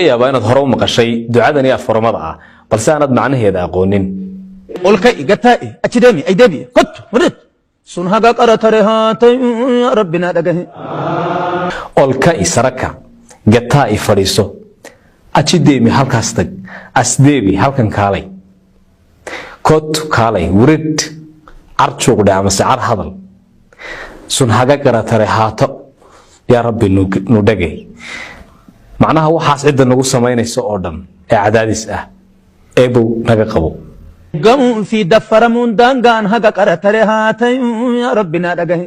yaaba inaad hore u maqashay ducadani afurmada ah balse aanad macnaheeda aqoonin olka igataa achidemi aydebi kot murid sunhaga qaratarahatay rabbina dagahi olka isaraka gataa i fadhiiso achidemi halkaas tag asdebi halkan kaalay kot kaalay wurid arjuqda ama saar hadal sunhaga qaratarahato ya rabbi nu dhagay macnaha waxaas cid nagu sameynayso oo dhan ee cadaadis ah eebow naga qabo gam fi dafaramun dangan haga qaratare haatay ya rabbina dhagahi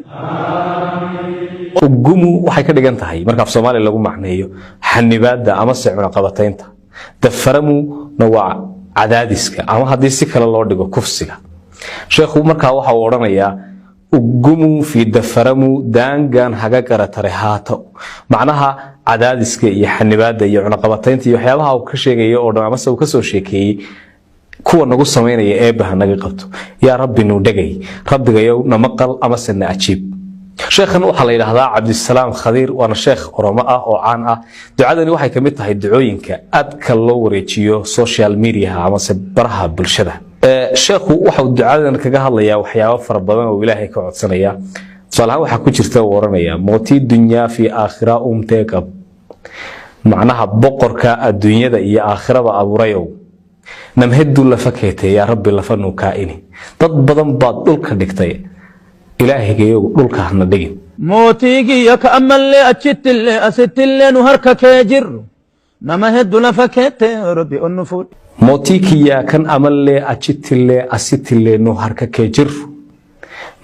ugumu waxay ka dhigan tahay marka af Soomaali lagu macneeyo xanibaada ama sicuna qabataynta dafaramu waa cadaadiska ama hadii si kale loo dhigo kufsiga sheekhu marka waxa uu oranayaa ugumu fi dafaramu dangan haga qaratare haato macnaha cadaadiska iyo xanibaada iyo cunaqabataynta iyo waxyaabaha uu ka sheegayo oo dhan ama uu ka soo sheekeeyay kuwa nagu sameynaya eebaha naga qabto ya rabbi nu dhagay rabbigayow namaqal ama sanna ajiib sheekhan waxa la yiraahdaa Cabdisalaam Khadiir waana sheekh Oromo ah oo caan ah ducadani waxay kamid tahay ducooyinka aadka loo wareejiyo social media ama baraha bulshada sheekhu waxa uu ducadan kaga hadlayaa waxyaabo fara badan oo Ilaahay ka codsanaya salaam waxa ku jirta waranaya mooti dunya fi aakhira umteekab macnaha boqorka adduunyada iyo aakhirada abuurayo namheedu la fakeetay ya rabbi la fanu kaa'ini dad badan baad dhulka dhigtay ilaahigeeyo dhulka hana dhigin mootigi yaka amalle achitille asitille nu harka keejir namheedu la fakeetay rabbi onnufud mootiki ya kan amalle achitille asitille nu harka keejir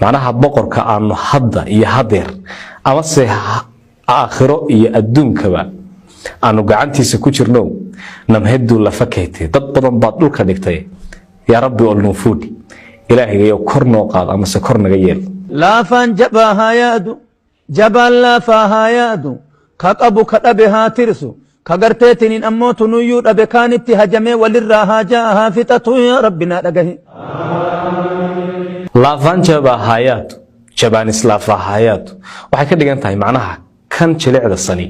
macnaha boqorka aanu hadda iyo hadeer ama se aakhiro iyo adduunkaba aanu gacantiisa ku jirno namheedu la fakeetay dad badan baad dhulka dhigtay ya rabbi onnufud ilaahigeeyo kor noo qaad ama se kor naga yeel la fan jabahayadu jabal la fahayadu kaqabu kadabe hatirsu kagarteetinin ammotu nuyu dabe kanitti hajame walirraha jaaha fitatu ya rabbina dagahi la fan jabahayadu jabanis la fahayadu waxay ka dhigan tahay macnaha kan jilicda sani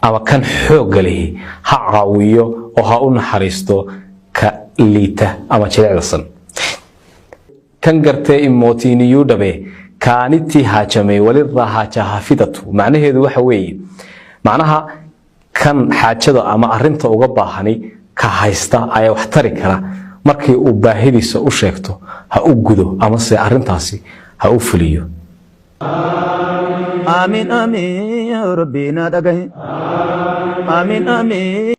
ama kan xoog leh ha caawiyo oo ha u naxariisto ka liita ama jilicda san kan gartee imootiiniyu dhabe kaanitti haajamay walirraha jaaha fitatu macnaheedu waxa weeye macnaha kan xaajada ama arinta uga baahani ka haysta ay wax tari kara markii uu baahidiisa u sheegto ha u gudo ama se arintaasi ha u fuliyo amin amin ya rabbina dagahi amin amin